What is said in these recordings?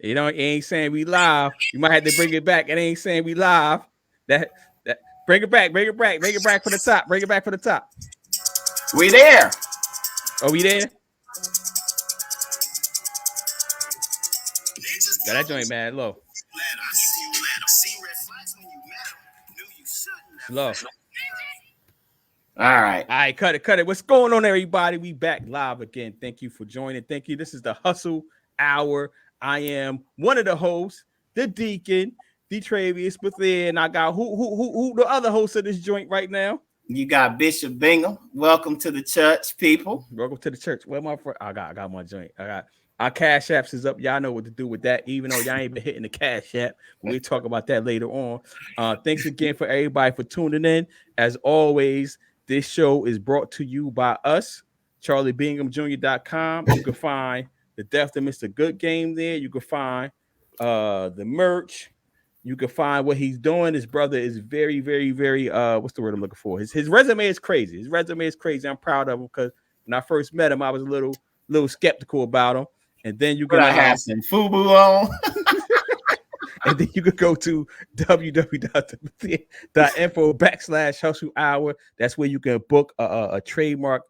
You know, it ain't saying we live. You might have to bring it back. It ain't saying we live. That bring it back, bring it back for the top, bring it back for the top. We there. Are we there? Got that joint mad low. It's low. All right. All right, cut it, cut it. What's going on, everybody? We back live again. Thank you for joining. Thank you. This is the Hustle Hour. I am one of the hosts, the Deacon, Detravius within. I got who the other host of this joint right now. You got Bishop Bingham. Welcome to the church, people. Welcome to the church. Where my friend? I got my joint. I got our cash apps is up. Y'all know what to do with that. Even though y'all ain't been hitting the cash app, we'll talk about that later on. Thanks again for everybody for tuning in. As always, this show is brought to you by us, CharlieBinghamJr.com. You can find the Death of Mr. Good game there. You can find the merch. You can find what he's doing. His brother is very, very, very what's the word I'm looking for? His resume is crazy. His resume is crazy. I'm proud of him because when I first met him, I was a little skeptical about him. And then you can have some FUBU on. And then you could go to www.info/hustle hour. That's where you can book a trademark.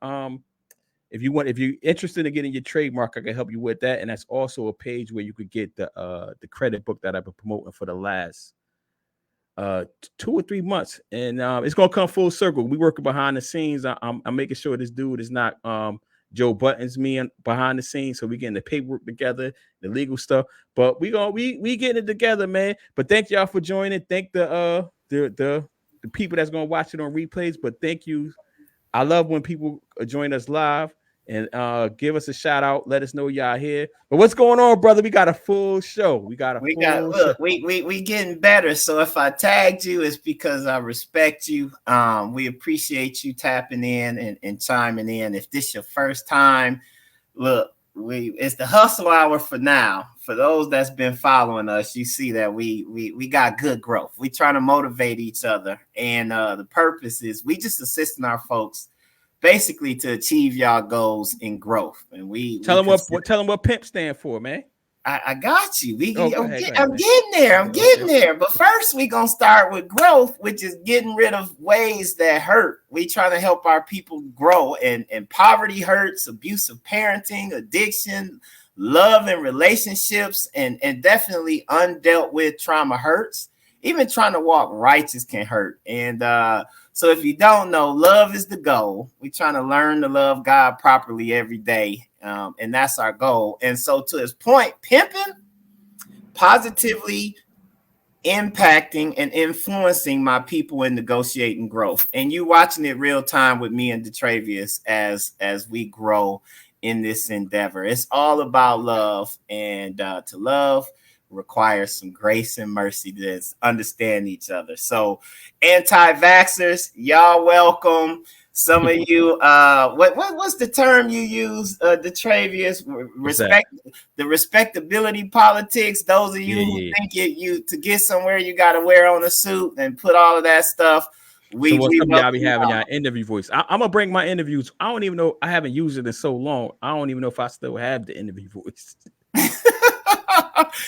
If you're interested in getting your trademark, I can help you with that. And that's also a page where you could get the credit book that I've been promoting for the last 2 or 3 months. And it's gonna come full circle. We working behind the scenes. I'm making sure this dude is not Joe Buttons me behind the scenes, so we getting the paperwork together, the legal stuff. But we getting it together, man. But thank y'all for joining. Thank the people that's gonna watch it on replays. But thank you. I love when people join us live and give us a shout out. Let us know y'all here. But what's going on, brother? We got a full show. We getting better. So if I tagged you, it's because I respect you. We appreciate you tapping in and chiming in. If this your first time, look, it's the Hustle Hour for now. For those that's been following us, you see that we got good growth. We trying to motivate each other, and the purpose is we just assisting our folks basically to achieve y'all goals in growth. And tell them what PIMP stand for, man. I got you. I'm getting there. But first, we're going to start with growth, which is getting rid of ways that hurt. We trying to help our people grow. And poverty hurts, abusive parenting, addiction, love and relationships, and definitely undealt with trauma hurts. Even trying to walk righteous can hurt. And so if you don't know, love is the goal. We're trying to learn to love God properly every day. And that's our goal. And so to his point, pimping, positively impacting and influencing my people in negotiating growth. And you watching it real time with me and Detravius as we grow in this endeavor. It's all about love, and to love requires some grace and mercy to understand each other. So anti-vaxxers, y'all welcome. Some of you, what's the term you use, Detravius? The respectability politics. Those of you who think you to get somewhere, you got to wear on a suit and put all of that stuff. Some of y'all be having y'all interview voice. I'm gonna bring my interviews. I don't even know. I haven't used it in so long. I don't even know if I still have the interview voice.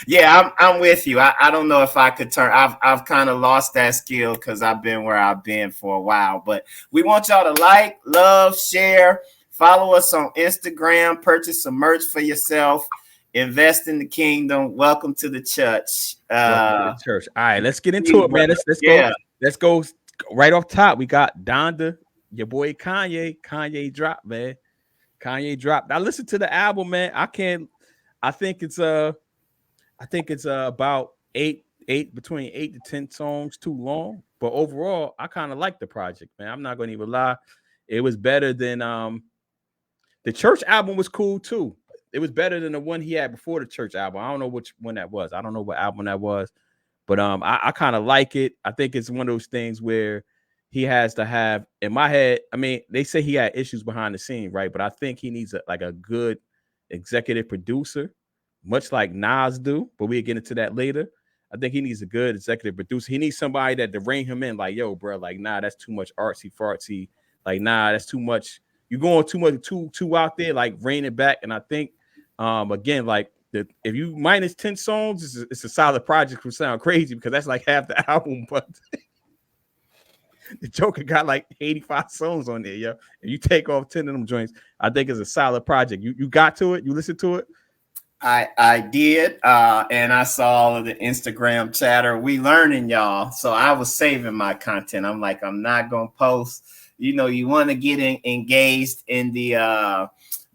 Yeah, I'm with you. I don't know if I could turn. I've kind of lost that skill because I've been where I've been for a while. But we want y'all to like, love, share, follow us on Instagram, purchase some merch for yourself, invest in the kingdom. Welcome to the church. Welcome to the church. All right, let's get into it, man. Let's go right off top. We got Donda, your boy Kanye. Kanye dropped, man. Kanye dropped. I listened to the album, man. I think it's about between 8 to 10 songs too long, but overall I kind of like the project, man. I'm not gonna even lie. It was better than the Church album was cool too. It was better than the one he had before the Church album. I don't know which one that was. I don't know what album that was, but I kind of like it. I think it's one of those things where he has to have, in my head, I mean, they say he had issues behind the scene, right? But I think he needs a good executive producer, much like Nas do, but we'll get into that later. I think he needs a good executive producer. He needs somebody that to rein him in, like, yo, bro, like, nah, that's too much artsy fartsy. Like, nah, that's too much. You're going too much, too out there, like, rein it back. And I think, again, like, if you minus 10 songs, it's a solid project. Will sound crazy because that's like half the album, but the Joker got like 85 songs on there, yo. If you take off 10 of them joints, I think it's a solid project. You got to it, you listened to it. I did, and I saw all of the Instagram chatter. We learning, y'all. So I was saving my content. I'm like, I'm not gonna post. You know, you want to get engaged in the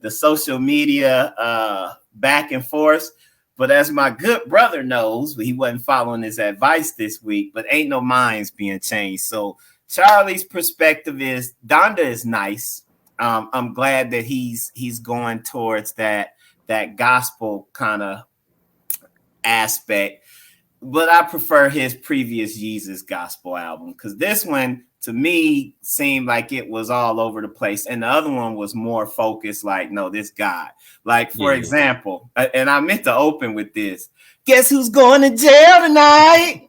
social media back and forth. But as my good brother knows, he wasn't following his advice this week. But ain't no minds being changed. So Charlie's perspective is Donda is nice. I'm glad that he's going towards that gospel kind of aspect, but I prefer his previous Jesus gospel album because this one to me seemed like it was all over the place, and the other one was more focused. Like, no, this God. Like, for example, and I meant to open with this. Guess who's going to jail tonight?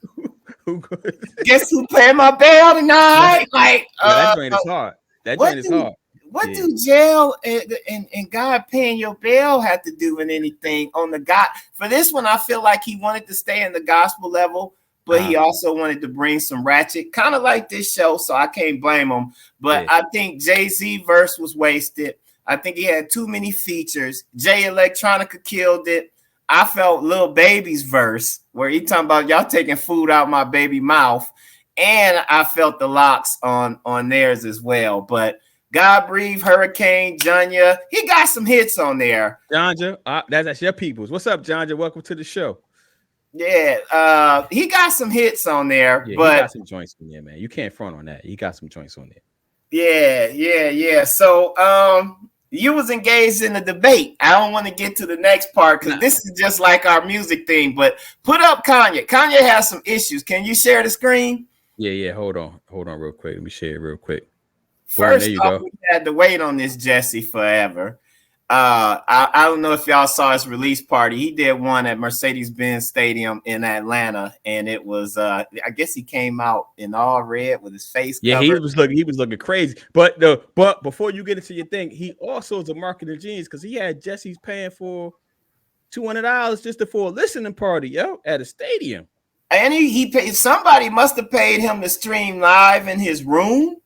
Guess who paying my bail tonight? Like, that joint is hard. That joint is hard. What do jail and God paying your bail have to do with anything on the God? For this one, I feel like he wanted to stay in the gospel level, but he also wanted to bring some ratchet, kind of like this show, so I can't blame him. But I think Jay-Z verse was wasted. I think he had too many features. Jay Electronica killed it. I felt Lil Baby's verse, where he talking about y'all taking food out my baby mouth, and I felt the locks on theirs as well. But God Breathe, Hurricane, Janya. He got some hits on there. Janja, that's your peoples. What's up, Janja? Welcome to the show. Yeah, he got some hits on there, yeah, but he got some joints in there, man. You can't front on that. He got some joints on there. Yeah. So, you was engaged in the debate. I don't want to get to the next part because this is just like our music thing. But put up Kanye. Kanye has some issues. Can you share the screen? Yeah. Hold on, real quick. Let me share it real quick. First off, we had to wait on this Jesse forever. I don't know if y'all saw his release party. He did one at Mercedes-Benz Stadium in Atlanta, and it was I guess he came out in all red with his face covered. He was looking crazy. But before you get into your thing, he also is a marketing genius because he had Jesse's paying for $200 just for a listening party, at a stadium. And he paid, somebody must have paid him to stream live in his room.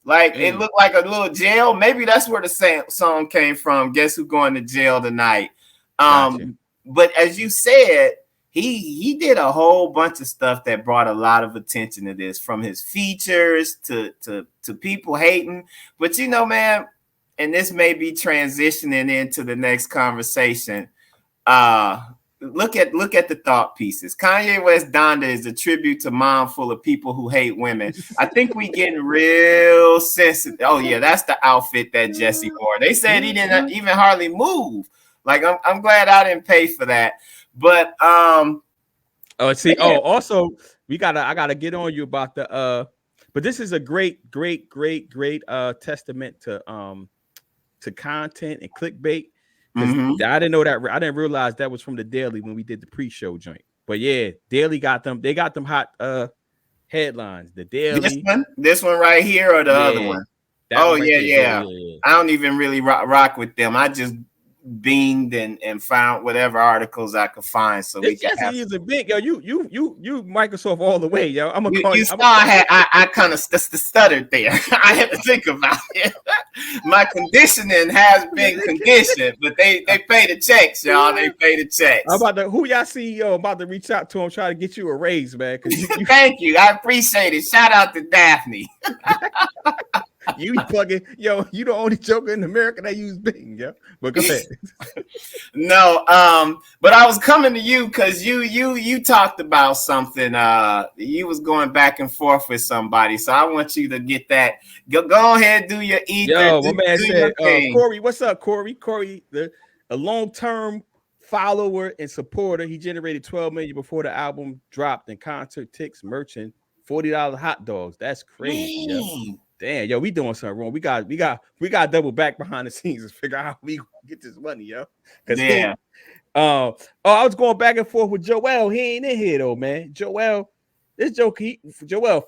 Like, it looked like a little jail. Maybe that's where the song came from. Guess who's going to jail tonight? Gotcha. But as you said, he did a whole bunch of stuff that brought a lot of attention to this, from his features to people hating. But you know, man, and this may be transitioning into the next conversation. Look at the thought pieces. Kanye West Donda is a tribute to mom full of people who hate women. I think we getting real sensitive. Oh yeah, that's the outfit that Jesse wore. They said he didn't even hardly move. Like, I'm glad I didn't pay for that. But also I gotta get on you about the but this is a great testament to content and clickbait. Mm-hmm. I didn't know that. I didn't realize that was from the Daily when we did the pre-show joint. But yeah, Daily got them. They got them hot headlines. The Daily. This one right here, or the other one? Yeah. I don't even really rock with them. I just beamed and found whatever articles I could find. So we can have. Is a big yo. You Microsoft all the way, yo. I'm gonna call you. I kind of stuttered there. I had to think about it. My conditioning has been conditioned, but they pay the checks, y'all. They pay the checks. Who y'all CEO about to reach out to him, try to get you a raise, man. Thank you. I appreciate it. Shout out to Daphne. You be plugging, yo. You the only joker in America that use Bing, yo. But go ahead. No, but I was coming to you because you talked about something. You was going back and forth with somebody, so I want you to get that. Go ahead, do your ether. Yo, my man said, Corey, what's up, Corey? Corey, a long-term follower and supporter. He generated $12 million before the album dropped, and concert tickets, merchant, $40 hot dogs. That's crazy, yo. Damn, yo, we doing something wrong. We got double back behind the scenes to figure out how we get this money, yo. Yeah. I was going back and forth with Joel. He ain't in here though, man. Joel,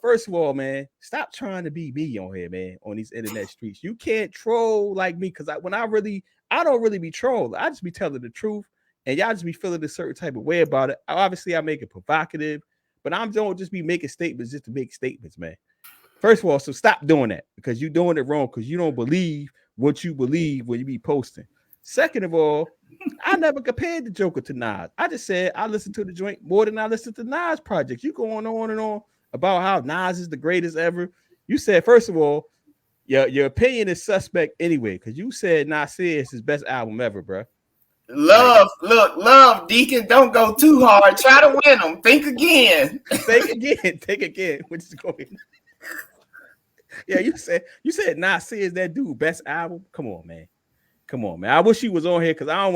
first of all, man, stop trying to be me on here, man, on these internet streets. You can't troll like me because I don't really be trolled. I just be telling the truth. and y'all just be feeling a certain type of way about it. Obviously, I make it provocative, but I'm don't just be making statements just to make statements, man. First of all, so stop doing that because you're doing it wrong because you don't believe what you believe when you be posting. Second of all, I never compared the Joker to Nas. I just said I listen to the joint more than I listen to Nas projects. You going on and on about how Nas is the greatest ever. You said, first of all, your opinion is suspect anyway, because you said Nasir is his best album ever, bro. Love, Deacon, don't go too hard. Try to win them. Think again. Think again. Which is going. Yeah, you said Nasir is that dude best album. Come on, man. I wish you was on here because I don't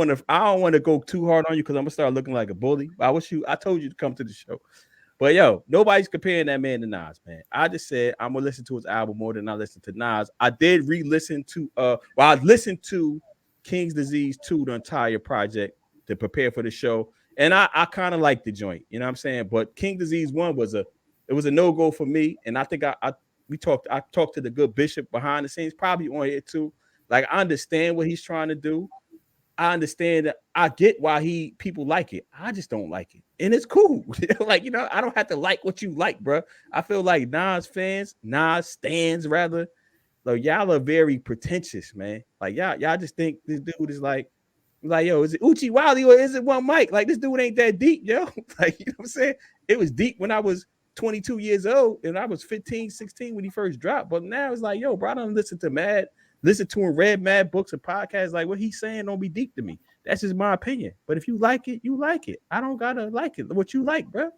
want to go too hard on you because I'm gonna start looking like a bully. I told you to come to the show. But yo, nobody's comparing that man to Nas, man. I just said I'm gonna listen to his album more than I listen to Nas. I did re-listen to I listened to King's Disease 2, the entire project, to prepare for the show. And I kind of like the joint, you know what I'm saying? But King Disease 1 was a no-go for me. And I think I talked to the good Bishop behind the scenes, probably on here too. Like, I understand what he's trying to do. I understand that. I get why people like it. I just don't like it. And it's cool. Like, I don't have to like what you like, bro. I feel like Nas stands rather. Like, y'all are very pretentious, man. Like, y'all just think this dude is like, yo, is it Uchi Wally or is it One Mic? Like, this dude ain't that deep, yo. Like, you know what I'm saying? It was deep when I was 22 years old and I was 15, 16 when he first dropped. But now it's like, yo, bro, I don't listen to him, read mad books and podcasts. Like, what he's saying don't be deep to me. That's just my opinion. But if you like it, you like it. I don't gotta like it. What you like, bro?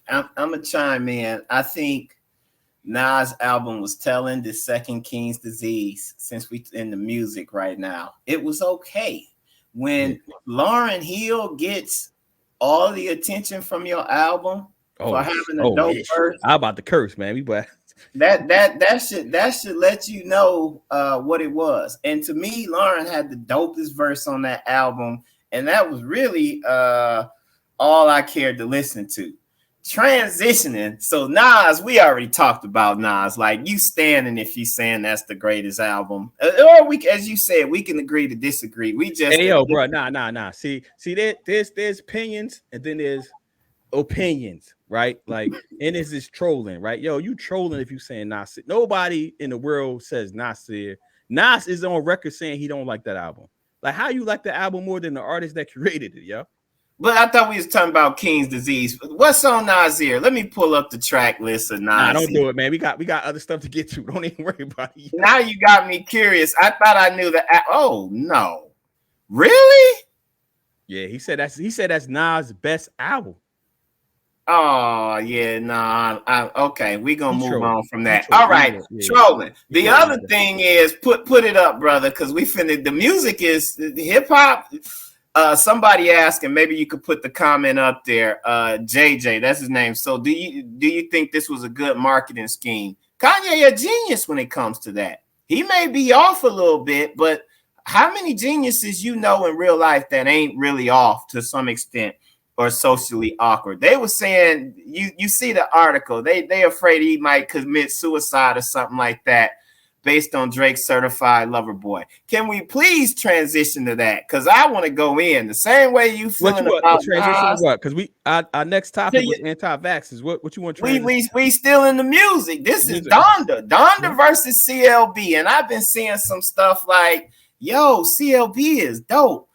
I'm gonna chime in. I think Nas' album was telling the second King's Disease, since we in the music right now. It was okay. When Lauryn Hill gets all the attention from your album for having a dope verse. I'm about to curse, man. That should let you know what it was. And to me, Lauryn had the dopest verse on that album, and that was really all I cared to listen to. Transitioning, so Nas, we already talked about Nas. Like, you standing if you saying that's the greatest album, or we, as you said, we can agree to disagree. We just bro, nah. See, there's opinions, and then there's opinions, right? Like, and this is trolling, right? Yo, you trolling if you saying Nasir. Nobody in the world says Nasir. Nas is on record saying he don't like that album. Like, how you like the album more than the artist that created it, yo? But I thought we was talking about King's Disease. What's on Nasir? Let me pull up the track list of Nasir. Nah, don't do it, man. We got other stuff to get to. Don't even worry about it. Now you got me curious. I thought I knew the. Oh no, really? Yeah, he said that's Nas' best album. Oh yeah, nah. Okay, we're gonna move on from that. All right, trolling. The other thing is put it up, brother, because we finna. The music is hip hop. Somebody asked, and maybe you could put the comment up there. JJ, that's his name. So do you think this was a good marketing scheme? Kanye a genius when it comes to that. He may be off a little bit, but how many geniuses you know in real life that ain't really off to some extent or socially awkward? They were saying, you see the article, they afraid he might commit suicide or something like that, based on Drake's Certified Lover Boy. Can we please transition to that? Because I want to go in the same way you feeling about transition to what? Because our next topic was anti-vaxxers. What you want to transition? We still in the music. This is Donda versus CLB, and I've been seeing some stuff like, yo, CLB is dope.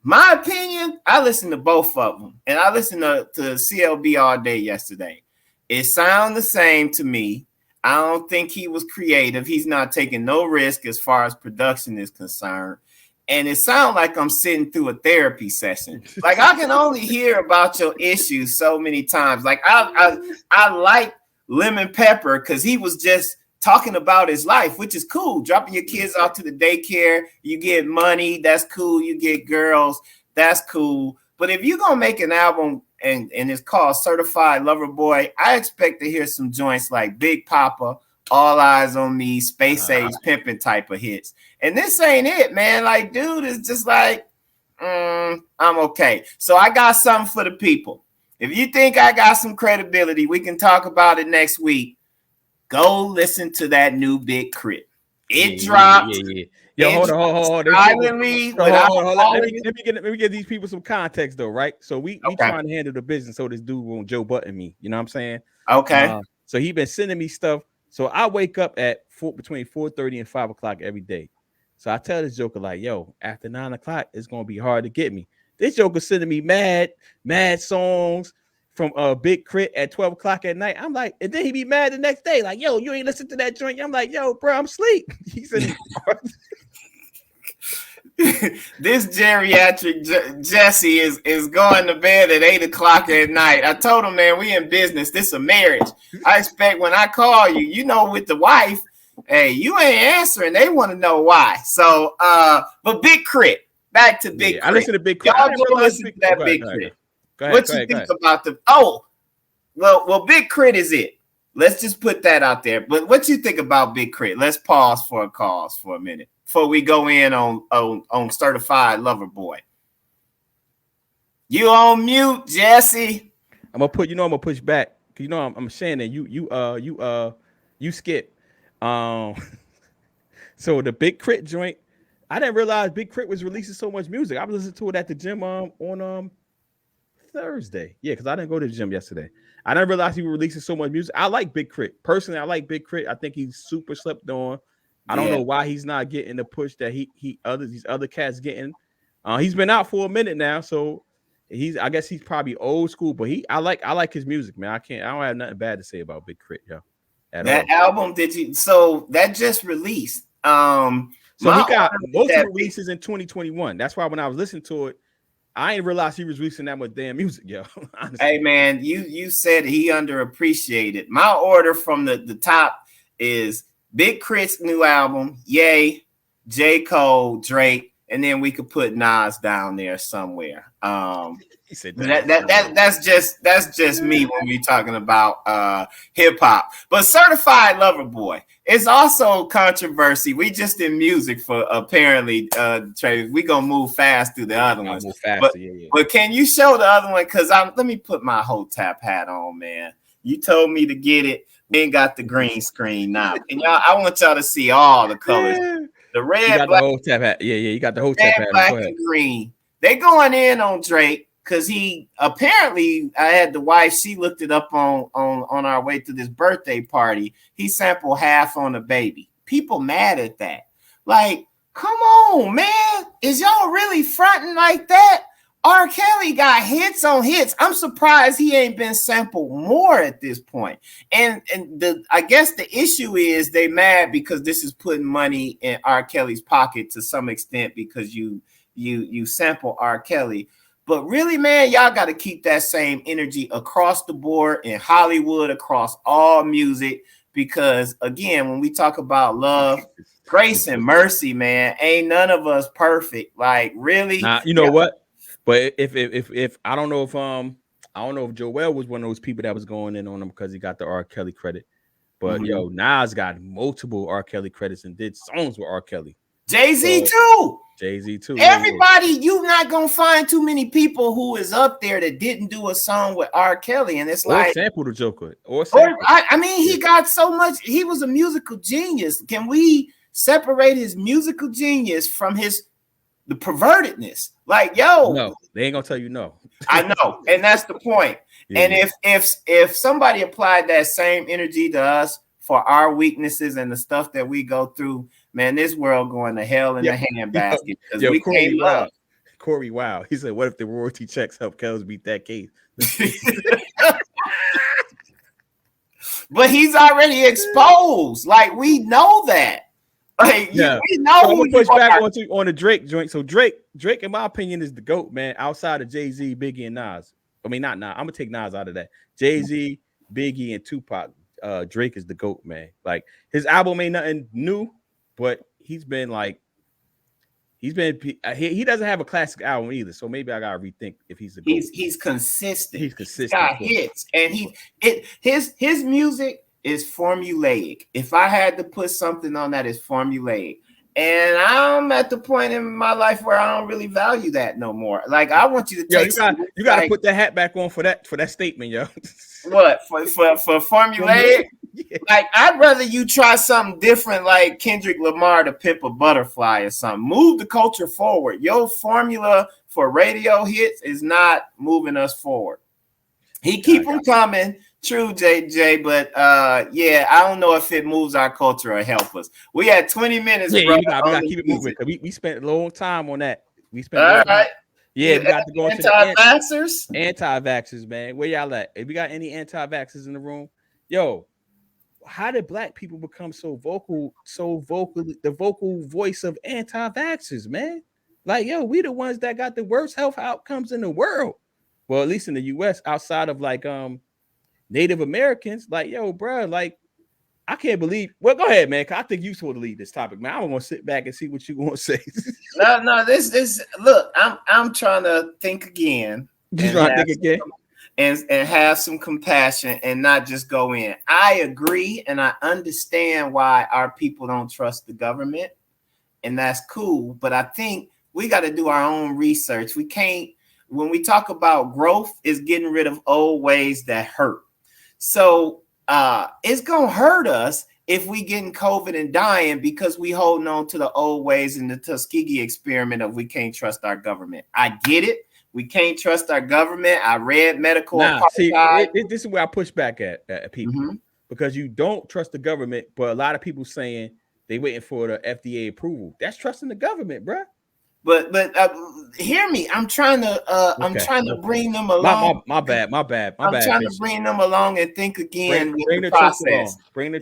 My opinion, I listened to both of them, and I listened to CLB all day yesterday. It sounds the same to me. I don't think he was creative. He's not taking no risk as far as production is concerned. And it sounds like I'm sitting through a therapy session. Like, I can only hear about your issues so many times. Like, I like Lemon Pepper because he was just talking about his life, which is cool. Dropping your kids off to the daycare, you get money, that's cool. You get girls, that's cool. But if you're going to make an album and it's called Certified Lover Boy, I expect to hear some joints like Big Papa, All Eyes on Me, Space Age Pimpin' type of hits. And this ain't it, man. Like, dude is just like, I'm okay. So I got something for the people. If you think I got some credibility, we can talk about it next week. Go listen to that new Big Crit. It dropped. Yo, hold on. Silently, let me give these people some context though, right? So we trying to handle the business so this dude won't Joe Button me. You know what I'm saying? Okay. So he been sending me stuff. So I wake up at between 4:30 and 5 o'clock every day. So I tell this joker like, yo, after 9 o'clock, it's gonna be hard to get me. This joker sending me mad songs from Big Crit at 12 o'clock at night. I'm like, and then he be mad the next day, like, yo, you ain't listen to that joint. I'm like, yo, bro, I'm asleep. He said, this geriatric Jesse is going to bed at 8 o'clock at night. I told him, man, we in business. This is a marriage. I expect when I call you, you know, with the wife, hey, you ain't answering. They want to know why. So, but Big Crit, back to Big Crit. I listen to Big Crit. Y'all go listen to that Big Crit. What you think about the? Oh, well, Big Crit is it. Let's just put that out there. But what you think about Big Crit? Let's pause for a cause for a minute before we go in on Certified Lover Boy. You on mute, Jesse? I'm gonna push back. You know I'm saying that you skip. So the Big Crit joint, I didn't realize Big Crit was releasing so much music. I was listening to it at the gym on Thursday. Yeah, because I didn't go to the gym yesterday. I didn't realize he was releasing so much music. I like Big Crit. Personally, I like Big Crit. I think he's super slept on. I don't know why he's not getting the push that these other cats getting. He's been out for a minute now, so I guess he's probably old school, but I like his music, man. I don't have nothing bad to say about Big Crit, yo. That album, that just released. So he got multiple releases in 2021. That's why when I was listening to it, I didn't realize he was releasing that much damn music, yo. Honestly. Hey man, you said he underappreciated. My order from the top is Big Crit's new album, Ye, J. Cole, Drake, and then we could put Nas down there somewhere. He said that's just me when we talking about hip hop. But Certified Lover Boy, it's also controversy. We just in music for apparently Trey. We gonna move fast through the other ones. But can you show the other one? Because let me put my Hotep hat on, man. You told me to get it. We ain't got the green screen now. And y'all, I want y'all to see all the colors. The red, black, the Hotep hat. Yeah, you got the Hotep hat. Black and green. They going in on Drake. Because he apparently, I had the wife, she looked it up on our way to this birthday party. He sampled half on a baby. People mad at that. Like, come on, man. Is y'all really fronting like that? R. Kelly got hits on hits. I'm surprised he ain't been sampled more at this point. And I guess the issue is they mad because this is putting money in R. Kelly's pocket to some extent because you sample R. Kelly. But really, man, y'all got to keep that same energy across the board in Hollywood, across all music, because, again, when we talk about love, grace, and mercy, man, ain't none of us perfect. Like, really? Nah, you know what? But if I don't know if Joel was one of those people that was going in on him because he got the R. Kelly credit. But, yo, Nas got multiple R. Kelly credits and did songs with R. Kelly. Jay-Z, too. Jay-Z too. Everybody, you not gonna find too many people who is up there that didn't do a song with R. Kelly, and it's like sample the Joker. I mean, he got so much. He was a musical genius. Can we separate his musical genius from the pervertedness? Like, yo, no, they ain't gonna tell you no. I know, and that's the point. Yeah. And if somebody applied that same energy to us for our weaknesses and the stuff that we go through, man, this world going to hell in a handbasket because we can't love. Corey, wow. He said, what if the royalty checks help Kells beat that case? But he's already exposed. Like, we know that. Like, we know so who push back on the Drake joint. So Drake, in my opinion, is the GOAT, man, outside of Jay-Z, Biggie, and Nas. I mean, not Nas. I'm going to take Nas out of that. Jay-Z, Biggie, and Tupac. Drake is the GOAT, man. Like, his album ain't nothing new, but he doesn't have a classic album either. So maybe I gotta rethink if he's a GOAT. He's consistent. He's consistent. He's got hits, and his music is formulaic. If I had to put something on that, it's formulaic. And I'm at the point in my life where I don't really value that no more. Like, I want you to take. You gotta put that hat back on for that statement, yo. What for formulaic? Yeah. Like, I'd rather you try something different, like Kendrick Lamar to Pimp a Butterfly or something. Move the culture forward. Your formula for radio hits is not moving us forward. He keep them coming, true, JJ, but yeah, I don't know if it moves our culture or help us. We had 20 minutes. Yeah, we got to keep it moving because we spent a long time on that. We spent all right. Yeah, we got to go into the anti-vaxxers. Anti-vaxxers, man. Where y'all at? If we got any anti-vaxxers in the room, yo, how did black people become so vocal, the vocal voice of anti-vaxxers, man? Like, yo, we the ones that got the worst health outcomes in the world. Well, at least in the US, outside of like Native Americans, like, yo, bro, like, I can't believe. Well, go ahead, man. I think you supposed to lead this topic, man. I'm gonna sit back and see what you gonna say. No. This. Look, I'm trying to think again. You trying to think again, and have some compassion and not just go in. I agree, and I understand why our people don't trust the government, and that's cool. But I think we got to do our own research. We can't. When we talk about growth, is getting rid of old ways that hurt. So it's gonna hurt us if we getting COVID and dying because we holding on to the old ways in the Tuskegee experiment of we can't trust our government. I get it. We can't trust our government. I read medical. See, this is where I push back at people because you don't trust the government, but a lot of people saying they waiting for the FDA approval. That's trusting the government, bro. But hear me. I'm trying to bring them along. My bad. I'm trying to bring them along and think again bring the process. Bring the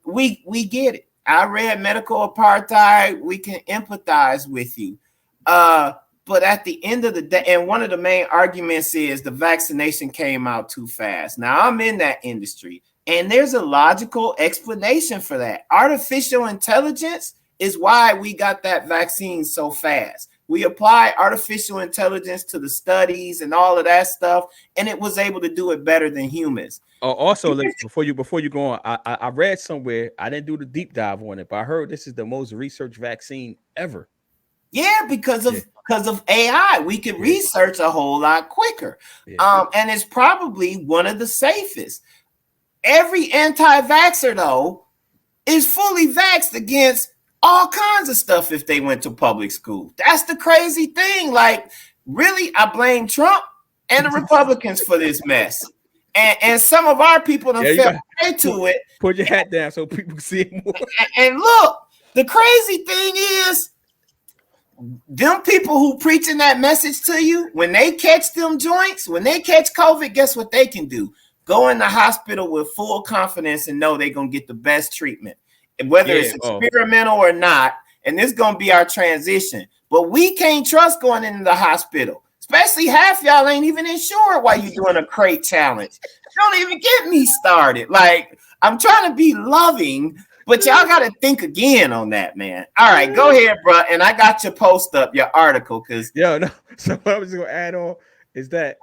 we get it. I read medical apartheid. We can empathize with you. But at the end of the day, and one of the main arguments is the vaccination came out too fast. Now I'm in that industry, and there's a logical explanation for that. Artificial intelligence is why we got that vaccine so fast. We apply artificial intelligence to the studies and all of that stuff, and it was able to do it better than humans. Also, before you go on, I read somewhere, I didn't do the deep dive on it, but I heard this is the most researched vaccine ever. Yeah, because of AI, we could research a whole lot quicker. And it's probably one of the safest. Every anti-vaxxer, though, is fully vaxxed against all kinds of stuff if they went to public school. That's the crazy thing. Like, really, I blame Trump and the Republicans for this mess. And some of our people fell prey to it. Put your hat down so people can see it more. And look, the crazy thing is, them people who preaching that message to you, when they catch them joints, when they catch COVID, guess what they can do? Go in the hospital with full confidence and know they're going to get the best treatment. Whether it's experimental or not, and this is going to be our transition. But we can't trust going into the hospital, especially half y'all ain't even insured while you're doing a crate challenge. Don't even get me started. Like, I'm trying to be loving, but y'all got to think again on that, man. All right, go ahead, bro. And I got your post up, your article, because So what I was going to add on is that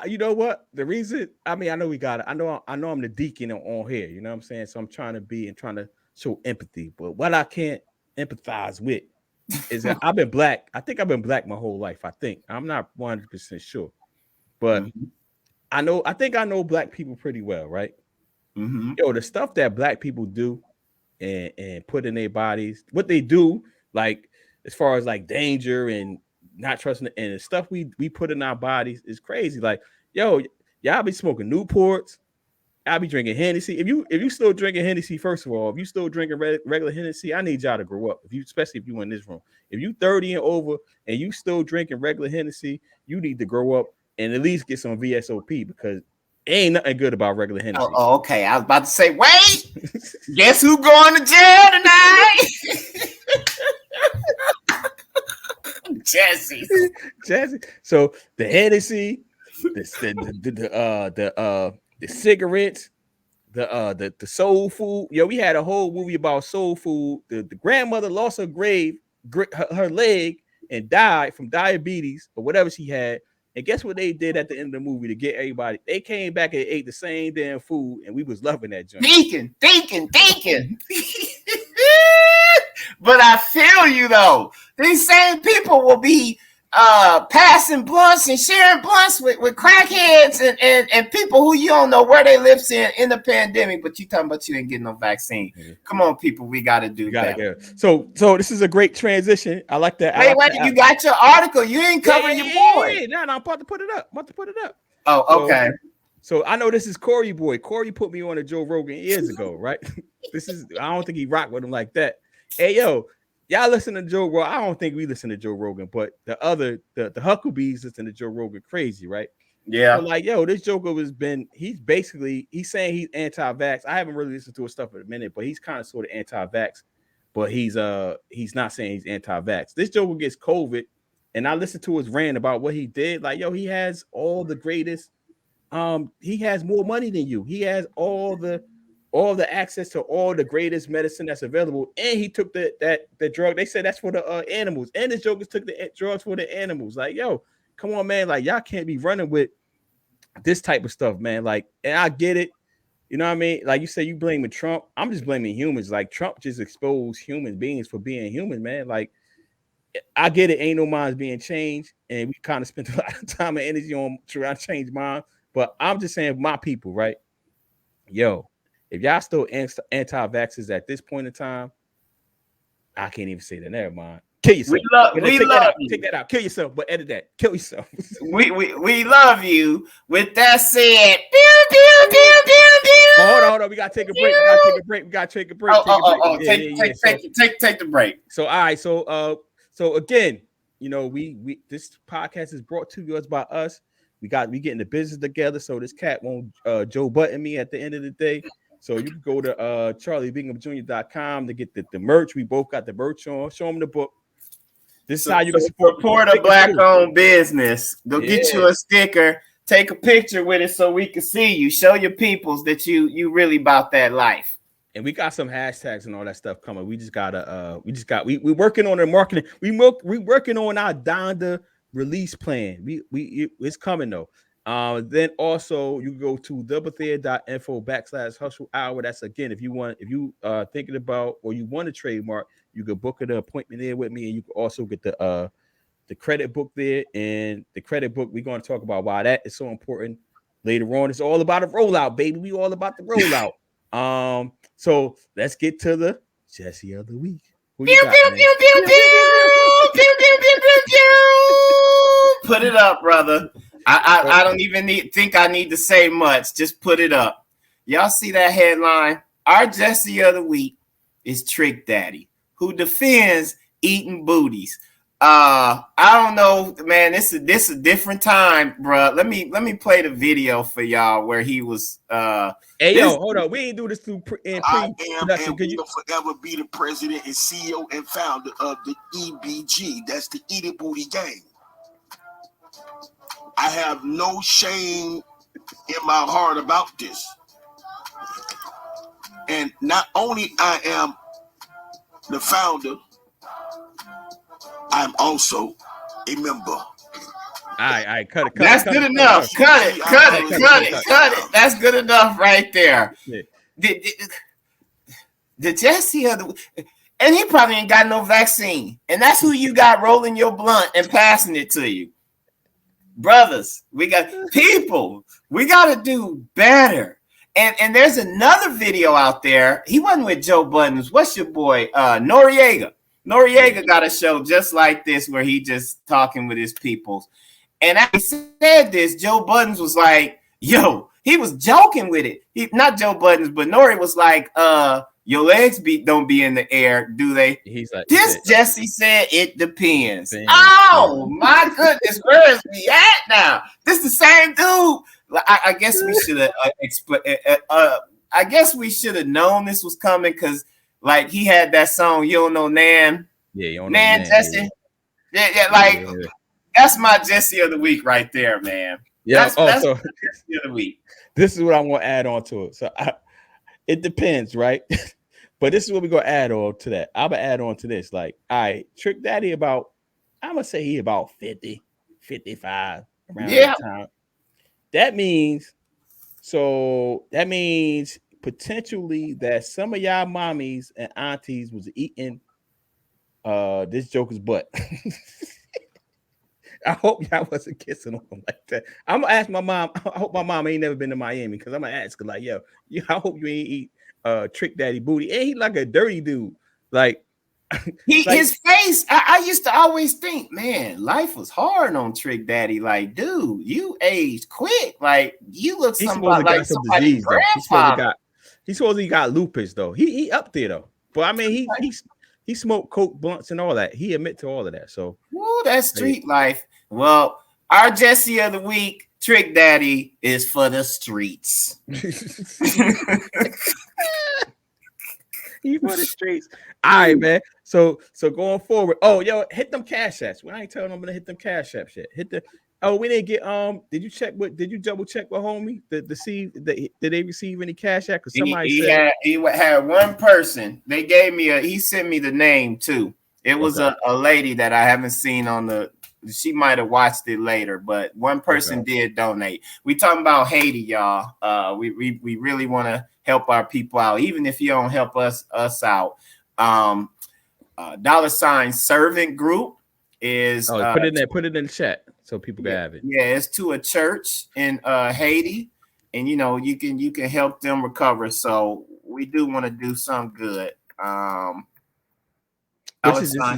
you know what? The reason, I know we got it. I know I'm the deacon on here. You know what I'm saying? So I'm trying to show empathy, but what I can't empathize with is that I've been black. I think I've been black my whole life. I'm not 100% sure, but I think I know black people pretty well, right? Yo, the stuff that black people do and put in their bodies, what they do, like as far as like danger and not trusting, and the stuff we put in our bodies is crazy. Like, yo, y'all be smoking Newports. I'll be drinking Hennessy. If you still drinking Hennessy, first of all, if you still drinking regular Hennessy, I need y'all to grow up. Especially if you in this room, if you 30 and over and you still drinking regular Hennessy, you need to grow up and at least get some VSOP because ain't nothing good about regular Hennessy. Oh, okay. I was about to say, wait, guess who going to jail tonight? Jesse. So the Hennessy, the cigarettes, the soul food. Yo, we had a whole movie about soul food. The grandmother lost her leg and died from diabetes or whatever she had. And guess what they did at the end of the movie to get everybody? They came back and ate the same damn food, and we was loving that joint. Thinking. But I feel you though. These same people will be passing blunts and sharing blunts with crackheads and people who you don't know where they live in the pandemic, but you talking about you ain't getting no vaccine. Come on, people, we got to do better. So this is a great transition. I like that. Wait, you got your article. You ain't covering your boy. No, I'm about to put it up. Oh, okay. So I know this is Corey boy. Corey put me on a Joe Rogan years ago, right? I don't think he rocked with him like that. Hey, yo, y'all listen to Joe Rogan. I don't think we listen to Joe Rogan, but the Hucklebees listen to Joe Rogan crazy, right? Yeah. So like, yo, this Joker he's saying he's anti-vax. I haven't really listened to his stuff in a minute, but he's kind of sort of anti-vax, but he's not saying he's anti-vax. This Joker gets COVID, and I listened to his rant about what he did. Like, yo, he has all the greatest. He has more money than you. He has all the access to all the greatest medicine that's available, and he took the drug. They said that's for the animals, and the Jokers took the drugs for the animals. Like, yo, come on, man. Like, y'all can't be running with this type of stuff, man. Like, and I get it. You know what I mean? Like you say, you blaming Trump. I'm just blaming humans. Like, Trump just exposed human beings for being human, man. Like, I get it. Ain't no minds being changed, and we kind of spent a lot of time and energy on trying to change minds. But I'm just saying, my people, right? Yo, if y'all still anti-vaxxers at this point in time, I can't even say that. Never mind. Kill yourself. We love you. Take that out. Kill yourself, but edit that. Kill yourself. we love you. With that said, hold on. We gotta take a break. We gotta take a break. Take the break. So all right. So again, you know, we this podcast is brought to us by us. We getting the business together, so this cat won't Joe Button me at the end of the day. So you can go to charliebinghamjr.com to get the merch. We both got the merch on. Show them the book. This is how you can support a black-owned business. Go get you a sticker. Take a picture with it so we can see you. Show your peoples that you really about that life. And we got some hashtags and all that stuff coming. We working on the marketing. We working on our Donda release plan. It's coming though. Then also you can go to doubletheater.info/hustle hour. That's again, if you thinking about or you want a trademark, you can book an appointment there with me, and you can also get the credit book there. And the credit book, we're going to talk about why that is so important later on. It's all about a rollout, baby. We all about the rollout. So let's get to the Jesse of the week. Who you got, Put it up, brother. I don't even think I need to say much. Just put it up. Y'all see that headline? Our Jesse of the week is Trick Daddy, who defends eating booties. I don't know, man. This is a different time, bro. Let me play the video for y'all where he was. Hold on. We ain't do this through I am and will forever be the president and CEO and founder of the EBG. That's the Eat Booty Gang. I have no shame in my heart about this. And not only I am the founder, I'm also a member. All right, cut it. That's good enough. Cut it. That's good enough right there. Yeah. The Jesse of the, and he probably ain't got no vaccine, and that's who you got rolling your blunt and passing it to you. Brothers, we got people. We got to do better. And there's another video out there. He wasn't with Joe Buttons. What's your boy? Noriega. Noriega got a show just like this where he just talking with his peoples. And after he said this, Joe Buttons was like, yo, he was joking with it. Not Joe Buttons, but Nori was like, your legs don't be in the air, do they? He's like, Jesse said it depends. Oh my goodness, where is he at now? This the same dude. I guess we should have I guess we should have known this was coming because like he had that song, You Don't Know Nan. Yeah, you don't Nan, know Jesse. Yeah. That's my Jesse of the week right there, man. Yeah, that's Jesse of the week. This is what I'm gonna add on to it. So it depends, right? But this is what we're gonna add on to that. I'm gonna add on to this. Like, all right, Trick Daddy I'm gonna say he about 50, 55 around that time. That means potentially that some of y'all mommies and aunties was eating this Joker's butt. I hope y'all wasn't kissing on him like that. I'm gonna ask my mom. I hope my mom ain't never been to Miami because I'm gonna ask her like, yo, I hope you ain't eat Trick Daddy booty. And he like a dirty dude. Like his face. I used to always think, man, life was hard on Trick Daddy. Like, dude, you aged quick. Like, you look somebody like somebody's grandfather. He supposedly got lupus though. He up there though. But I mean, he smoked coke blunts and all that. He admit to all of that. So, woo, that's street life. Well, our Jesse of the week, Trick Daddy, is for the streets. He for the streets. All right, man. So going forward. Oh, yo, hit them cash apps. I ain't telling them to hit them cash apps yet. Hit the. Oh, we didn't get. Did you double check with homie to see did they receive any cash app? Because somebody he had one person. They gave me he sent me the name too. It was a lady that I haven't seen on the. She might have watched it later, but one person did donate. We talking about Haiti, y'all. We really want to help our people out, even if you don't help us out. $ servant group is put it in the chat so people can have it. Yeah, it's to a church in Haiti, and you can help them recover. So we do want to do some good. This is a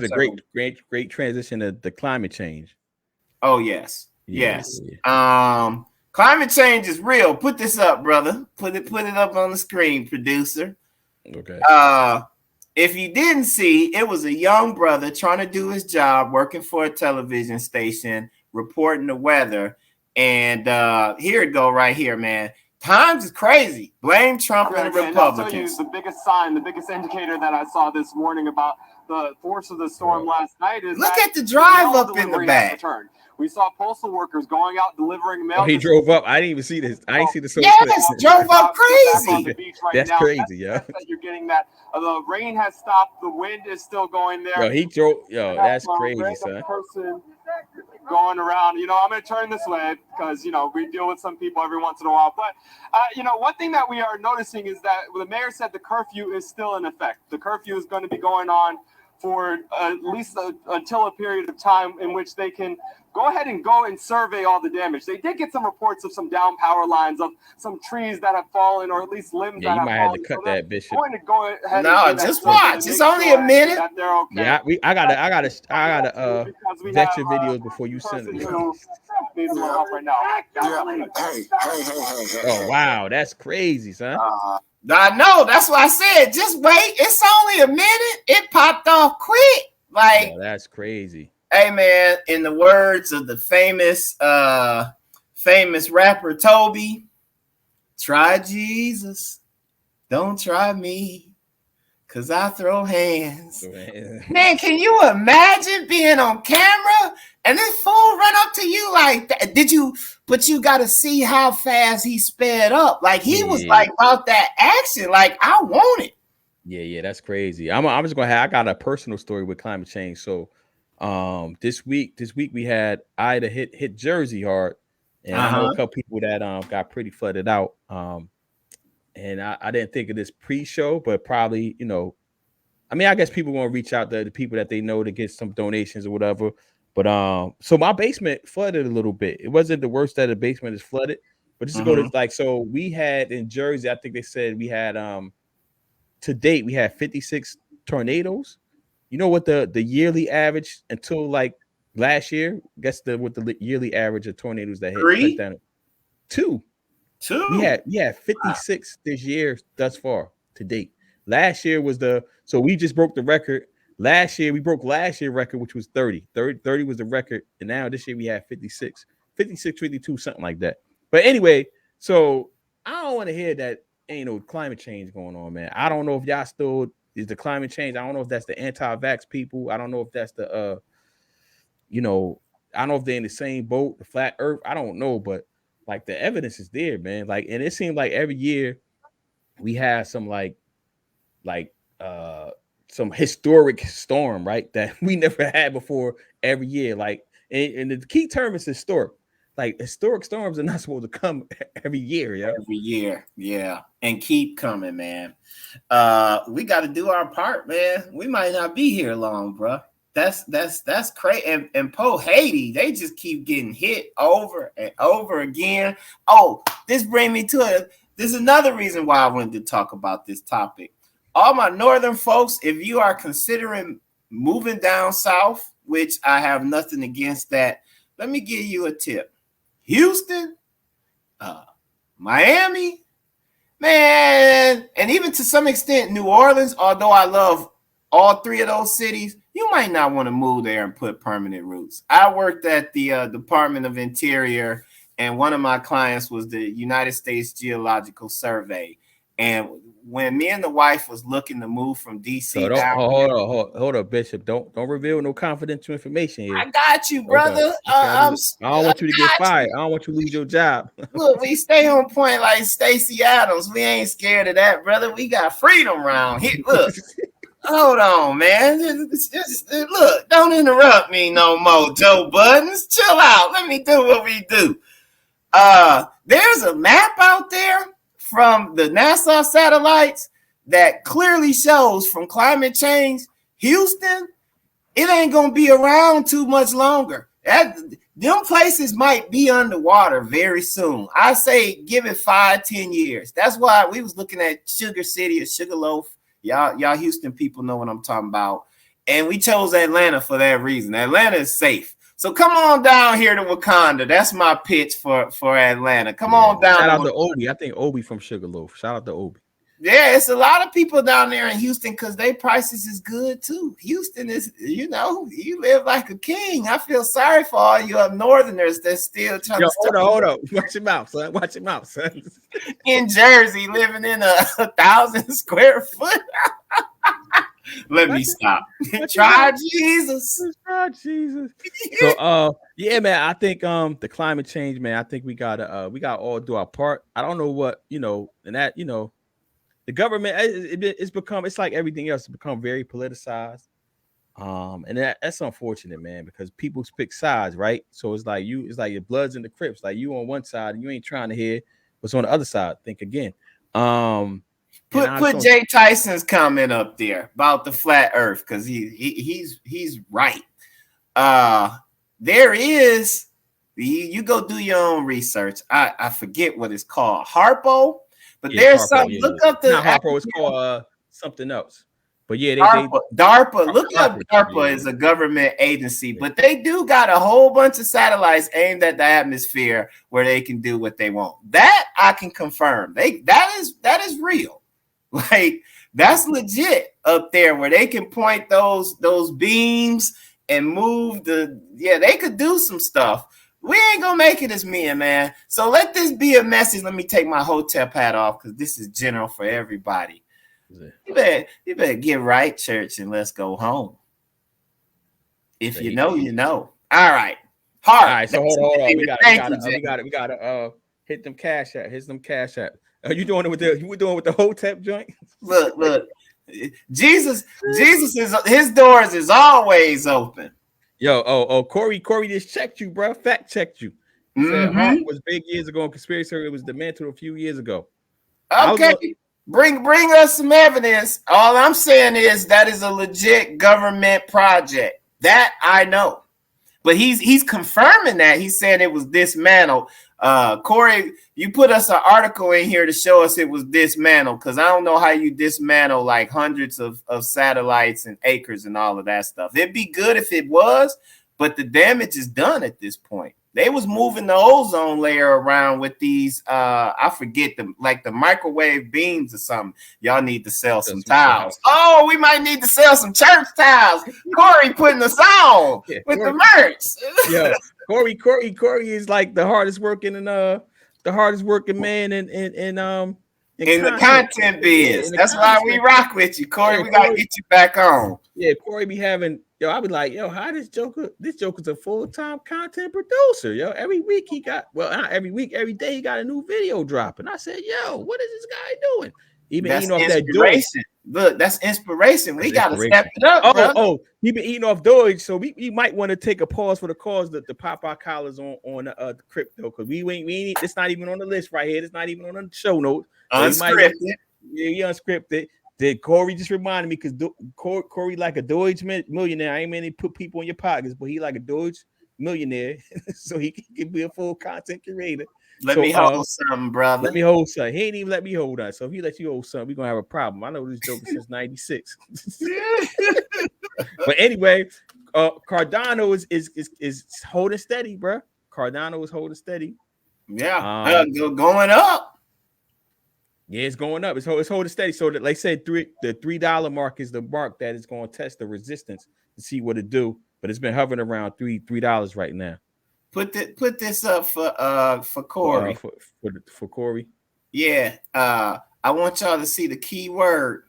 great transition to the climate change. Oh yes. Climate change is real. Put this up, brother. Put it up on the screen, producer. Okay. If you didn't see, it was a young brother trying to do his job, working for a television station, reporting the weather. And here it go right here, man. Times is crazy. Blame Trump and the Republicans. I'll tell you the biggest sign, the biggest indicator that I saw this morning about the force of the storm last night is look at the drive up in the back. We saw postal workers going out delivering mail. Oh, he drove up. I didn't even see this. I didn't see the drove up crazy. That's crazy, yeah. You're getting that. The rain has stopped. The wind is still going there. Yo, he drove. Yo, that's crazy, son. Person going around. I'm going to turn this way because we deal with some people every once in a while. But one thing that we are noticing is that the mayor said the curfew is still in effect. The curfew is going to be going on for at least until a period of time in which they can go ahead and survey all the damage. They did get some reports of some down power lines, of some trees that have fallen, or at least limbs that have fallen. Yeah, you might have to cut that, Bishop. Going to go ahead just watch. It's only a minute. Okay. Yeah, I gotta vet your videos before you send it. Right now. Oh wow, that's crazy, son. I know. That's what I said. Just wait. It's only a minute. It popped off quick. Like, that's crazy. Hey man, in the words of the famous rapper Toby, try Jesus, don't try me, cause I throw hands. Man, can you imagine being on camera and this fool run up to you like that? But you got to see how fast he sped up. Like he was like about that action. Like I want it. Yeah, that's crazy. I'm just gonna I got a personal story with climate change. So this week we had Ida hit Jersey hard, and I know a couple people that got pretty flooded out. And I didn't think of this pre-show, but probably, I guess people want to reach out to the people that they know to get some donations or whatever. But so my basement flooded a little bit. It wasn't the worst that the basement is flooded, but just to go to so we had in Jersey, I think they said we had to date we had 56 tornadoes. You know what the yearly average until like last year? Guess what the yearly average of tornadoes that hit down? Two. We had 56 this year thus far to date. Last year was so we just broke the record. Last year we broke last year's record, which was 30. 30 was the record, and now this year we have 56, 52, something like that. But anyway, so I don't want to hear that ain't no climate change going on, man. I don't know if y'all still is the climate change. I don't know if that's the anti-vax people. I don't know if that's the I don't know if they're in the same boat, the flat earth. I don't know, but like the evidence is there, man. Like, and it seems like every year we have some some historic storm, right? That we never had before every year. Like, and the key term is historic. Like, historic storms are not supposed to come every year, yeah. Every year, yeah. And keep coming, man. We got to do our part, man. We might not be here long, bro. That's crazy. And Poe Haiti, they just keep getting hit over and over again. Oh, this brings me to it. This is another reason why I wanted to talk about this topic. All my northern folks, if you are considering moving down south, which I have nothing against that, let me give you a tip. Houston, Miami, man, and even to some extent New Orleans, although I love all three of those cities, you might not want to move there and put permanent roots. I worked at the Department of Interior, and one of my clients was the United States Geological Survey. And when me and the wife was looking to move from DC, hold on, Bishop. Don't reveal no confidential information here. I got you, brother. I don't want you to get fired. I don't want you to lose your job. Look, we stay on point like Stacey Adams. We ain't scared of that, brother. We got freedom around here. Look. Hold on, man. Look, don't interrupt me no more, Joe Buttons. Chill out. Let me do what we do. There's a map out there from the NASA satellites that clearly shows from climate change, Houston, it ain't going to be around too much longer. Them places might be underwater very soon. I say give it 5-10 years. That's why we was looking at Sugar City or Sugarloaf. Y'all Houston people know what I'm talking about. And we chose Atlanta for that reason. Atlanta is safe. So come on down here to Wakanda. That's my pitch for Atlanta. Come on down. Shout out to Obi. I think Obi from Sugarloaf. Shout out to Obi. Yeah, it's a lot of people down there in Houston because their prices is good too. Houston is, you live like a king. I feel sorry for all you up northerners that's still trying to hold on. Watch your mouth, son. Watch your mouth, son. In Jersey, living in a 1,000 square foot. Let me stop. Try Jesus. Try Jesus. So yeah, man, I think the climate change, man, I think we gotta all do our part. I don't know what, and that, the government, it's like everything else, it's become very politicized. And that's unfortunate, man, because people pick sides, right? So it's like your Bloods and the Crips, like you on one side and you ain't trying to hear what's on the other side. Think again. Put Jay Tyson's comment up there about the flat earth, because he's right. There is, you go do your own research. I forget what it's called, Harpo. But there's something. Look up the Harpo. It's called something else. But yeah, DARPA. Look up DARPA is a government agency, but they do got a whole bunch of satellites aimed at the atmosphere where they can do what they want. That I can confirm. That is real. Like that's legit up there where they can point those beams and move they could do some stuff. We ain't gonna make it as men, man. So let this be a message. Let me take my hotep hat off because this is general for everybody. You better get right, church, and let's go home. If you know, you know. All right. All right. So hold on. We gotta hit them cash out. Hit them cash out. Are you doing it with the hotep joint? Look. Jesus is his doors is always open. Yo, Corey just checked you, bro. Fact checked you. Said Hart was big years ago in conspiracy. It was dismantled a few years ago. Okay, bring us some evidence. All I'm saying is that is a legit government project. That I know, but he's confirming that. He's saying it was dismantled. Corey, you put us an article in here to show us it was dismantled, because I don't know how you dismantle like hundreds of satellites and acres and all of that stuff. It'd be good if it was, but the damage is done at this point. They was moving the ozone layer around with these, I forget them, like the microwave beams or something. Y'all need to sell some tiles. Oh, we might need to sell some church tiles. Corey putting us on with the merch. Yeah, Corey is like the hardest working man in the content biz. That's why we rock with you, Corey. Yeah, we gotta get you back on. Yeah, Corey be having. I be like, how this Joker's a full-time content producer. Every week not every week, every day he got a new video dropping. I said, what is this guy doing? Even eating off that Doge. Look, that's inspiration. We gotta step it up. He been eating off Doge, so we might want to take a pause for the cause to pop our collars on the crypto, because we ain't. It's not even on the list right here. It's not even on the show notes. Unscripted. Unscripted. Did Corey just reminded me because Corey like a Deutsche millionaire. I ain't mean to put people in your pockets, but he like a Deutsche millionaire, so he can be a full content curator. Let me hold something, brother. Let me hold something. He ain't even let me hold that. So if he lets you hold something, we're gonna have a problem. I know this joke since '96. But anyway, Cardano is holding steady, bro. Cardano is holding steady. Yeah, going up. Yeah, it's going up. It's holding steady. So that, like I said, the $3 mark is the mark that is going to test the resistance to see what it do. But it's been hovering around $3 right now. Put this up for Corey. For Corey. Yeah. I want y'all to see the key word.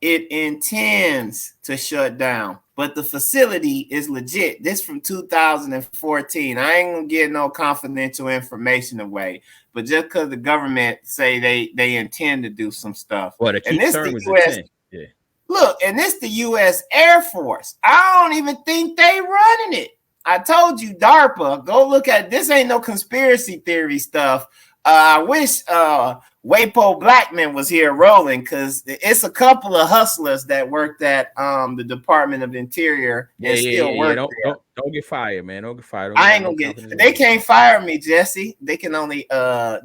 It intends to shut down, but the facility is legit. This from 2014. I ain't gonna get no confidential information away, but just because the government say they intend to do some stuff. Well, and this the US. Yeah. Look, and this the U.S. Air Force. I don't even think they running it. I told you, DARPA. Go look at this. Ain't no conspiracy theory stuff. I wish Wapo Blackman was here rolling because it's a couple of hustlers that worked at the Department of Interior and still work there. Don't get fired, man. Don't get fired. I ain't gonna get. They can't fire me, Jesse. They can only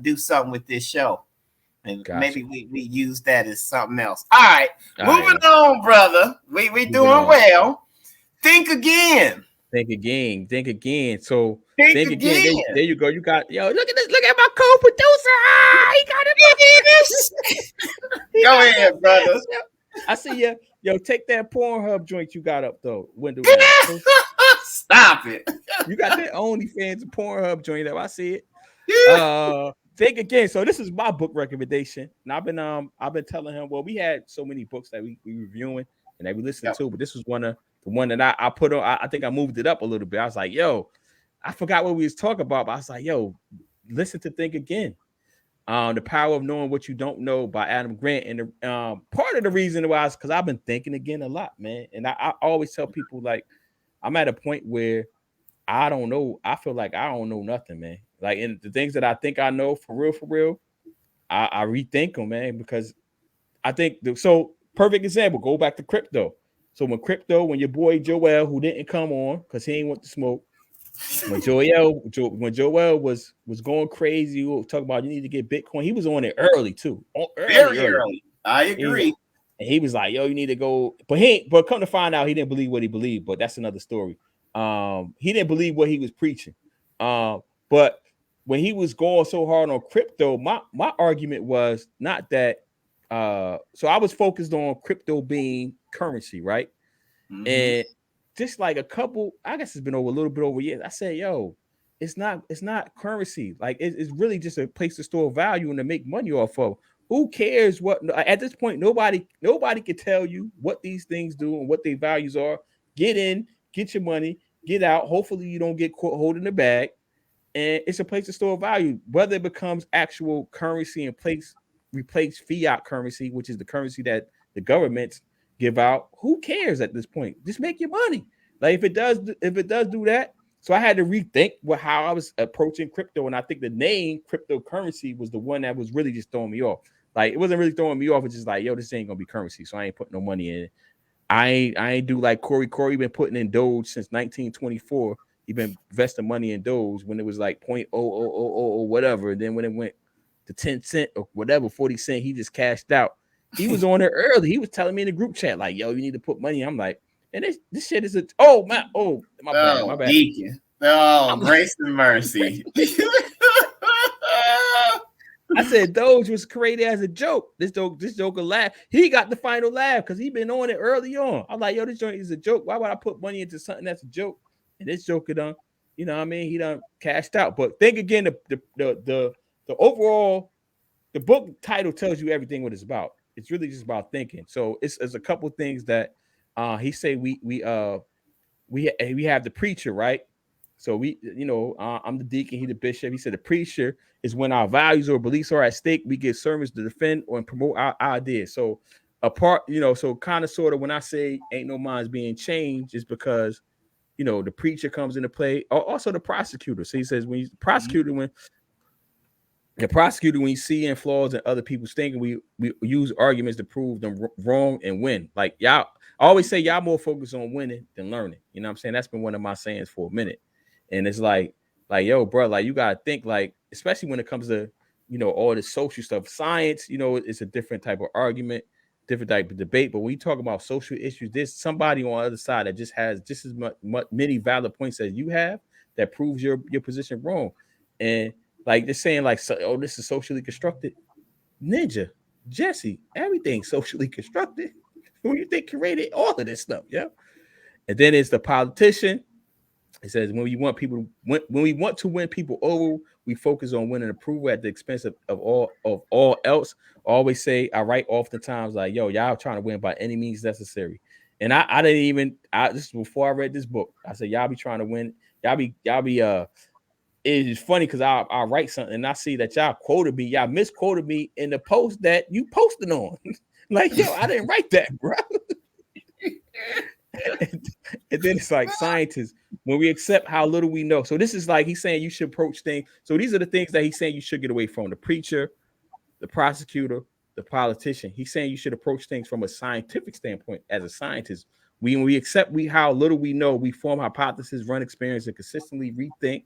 do something with this show, and maybe we use that as something else. All right, moving on, brother. We doing well. Think again. Think again. So think again. There you go. You got look at this. Look at my co-producer. He got it. Go ahead, brother. I see you. Yo, take that Pornhub joint you got up though. Window. Stop it. You got that OnlyFans Pornhub joint up. I see it. Think again. So this is my book recommendation. And I've been telling him. Well, we had so many books that we reviewing and that we listened to, but this was one that I put on. I think I moved it up a little bit. I was like, yo, I forgot what we was talking about, but I was like, yo, listen to Think Again. The Power of Knowing What You Don't Know by Adam Grant. And part of the reason why is because I've been thinking again a lot, man. And I always tell people, like, I'm at a point where I don't know. I feel like I don't know nothing, man. Like, and the things that I think I know for real, I rethink them, man, because I think so. Perfect example, go back to crypto. So when your boy Joel, who didn't come on because he ain't want to smoke, when Joel was going crazy, talking about you need to get Bitcoin, he was on it early too. Very early. I agree. And he was like, yo, you need to go. But come to find out, he didn't believe what he believed, but that's another story. He didn't believe what he was preaching. But when he was going so hard on crypto, my argument was not that. So I was focused on crypto being currency, right? Mm-hmm. And just like a couple, I guess it's been a little bit over years. I said, yo, it's not currency. Like it's really just a place to store value and to make money off of. Who cares what? At this point, nobody can tell you what these things do and what their values are. Get in, get your money, get out. Hopefully, you don't get caught holding the bag. And it's a place to store value. Whether it becomes actual currency and replace fiat currency, which is the currency that the governments give out. Who cares at this point? Just make your money. Like if it does do that. So I had to rethink how I was approaching crypto, and I think the name cryptocurrency was the one that was really just throwing me off. Like it wasn't really throwing me off. It's just like, yo, this ain't gonna be currency, so I ain't putting no money in it. I ain't do like Corey. Corey been putting in Doge since 1924. He been investing money in Doge when it was like 0.0000 or whatever. And then when it went to 10 cents or whatever, 40 cents, he just cashed out. He was on there early. He was telling me in the group chat, like, yo, you need to put money. I'm like, and this shit is my bad. Deacon. Oh, grace and mercy. I said Doge was created as a joke. This joke a laugh. He got the final laugh because he been on it early on. I'm like, yo, this joint is a joke. Why would I put money into something that's a joke? And this joke done, you know what I mean? He done cashed out. But think again, the overall, the book title tells you everything what it's about. It's really just about thinking. So it's a couple things that he say we have the preacher, right? So I'm the deacon, he the bishop. He said the preacher is when our values or beliefs are at stake. We give sermons to defend or promote our ideas. So so kind of sort of when I say ain't no minds being changed, is because the preacher comes into play, or also the prosecutor. So he says when he's the prosecutor, when The prosecutor, when you see flaws in other people's thinking, we use arguments to prove them wrong and win. Like y'all I always say, y'all more focused on winning than learning. You know what I'm saying? That's been one of my sayings for a minute. And it's like, yo, bro, like you gotta think, like, especially when it comes to, you know, all this social stuff. Science, you know, it's a different type of argument, different type of debate. But when you talk about social issues, there's somebody on the other side that just has just as many valid points as you have that proves your position wrong. And like they're saying, like, oh, this is socially constructed. Ninja, Jesse, everything socially constructed. Who you think created all of this stuff? Yeah. And then it's the politician. It says when we want to win people over, we focus on winning approval at the expense of all else. I always say, I write oftentimes like, yo, y'all trying to win by any means necessary. And I didn't even this is before I read this book. I said, y'all be trying to win. Y'all be it's funny because I write something and I see that y'all misquoted me in the post that you posted on. Like, yo, I didn't write that, bro. And then it's like scientists, when we accept how little we know. So this is like he's saying you should approach things. So these are the things that he's saying you should get away from: the preacher, the prosecutor, the politician. He's saying you should approach things from a scientific standpoint. As a scientist, when we accept how little we know, we form hypotheses, run experiments, and consistently rethink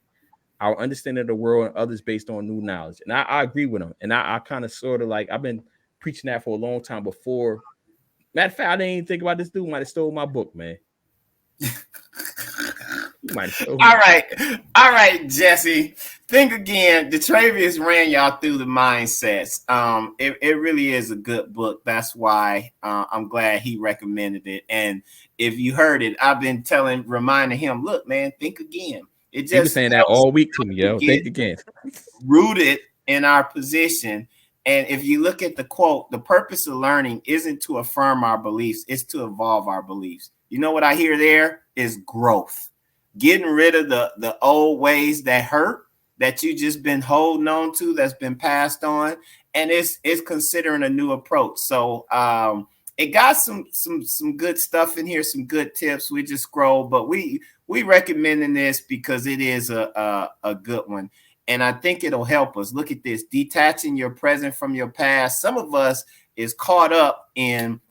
our understanding of the world and others based on new knowledge. And I agree with him. And I kind of sort of like, I've been preaching that for a long time before. Matter of fact, I didn't even think about this dude might have stole my book, man. All right, Jesse. Think again. DeTravius ran y'all through the mindsets. It really is a good book. That's why I'm glad he recommended it. And if you heard it, I've been reminding him, look, man, think again. It just been saying that all week to me, yo. Think again. Rooted in our position. And if you look at the quote, the purpose of learning isn't to affirm our beliefs, it's to evolve our beliefs. You know what I hear there is growth. Getting rid of the old ways that hurt, that you just been holding on to, that's been passed on, and it's considering a new approach. So it got some good stuff in here, some good tips. We just scroll, but we recommending this because it is a good one. And I think it'll help us. Look at this, detaching your present from your past. Some of us is caught up in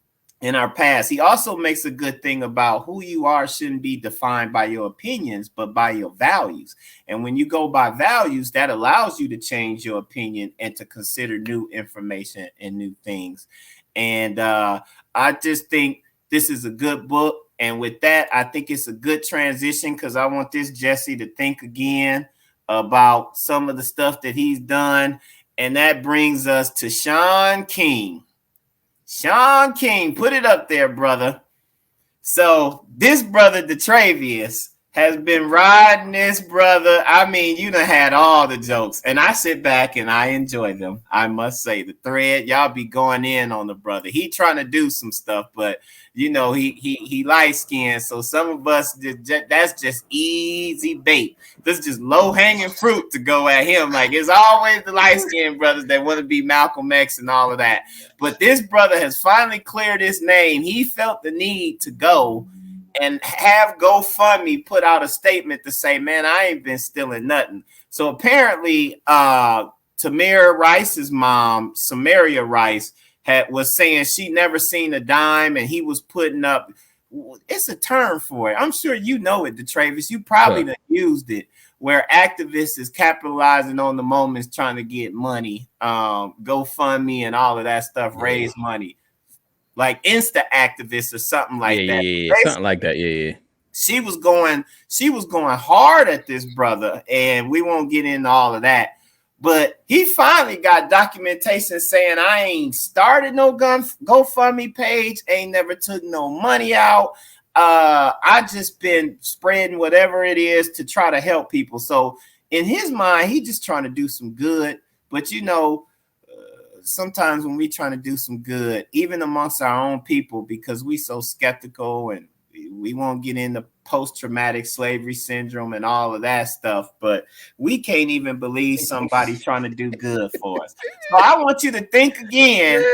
our past. He also makes a good thing about who you are shouldn't be defined by your opinions, but by your values. And when you go by values, that allows you to change your opinion and to consider new information and new things. And I just think this is a good book. And with that, I think it's a good transition because I want this Jesse to think again about some of the stuff that he's done. And that brings us to Shaun King. Shaun King, put it up there, brother. So this brother, DeTravius, has been riding this brother. I mean, you done had all the jokes. And I sit back and I enjoy them. I must say, the thread, y'all be going in on the brother. He trying to do some stuff, but you know, he light-skinned. So some of us, that's just easy bait. This is just low-hanging fruit to go at him. Like, it's always the light-skinned brothers that want to be Malcolm X and all of that. But this brother has finally cleared his name. He felt the need to go and have GoFundMe put out a statement to say, man, I ain't been stealing nothing. So apparently, Tamir Rice's mom, Samaria Rice, was saying she never seen a dime, and he was putting up. It's a term for it. I'm sure you know it, DeTravius. You probably done used it, where activists is capitalizing on the moments, trying to get money, GoFundMe and all of that stuff, raise money, like Insta activists or something like that. Yeah, something like that. Yeah. She was going hard at this brother, and we won't get into all of that. But he finally got documentation saying I ain't started no GoFundMe page, ain't never took no money out. I just been spreading whatever it is to try to help people. So in his mind, he just trying to do some good. But you know, sometimes when we trying to do some good, even amongst our own people, because we so skeptical and we won't get into post-traumatic slavery syndrome and all of that stuff, but we can't even believe somebody trying to do good for us. So I want you to think again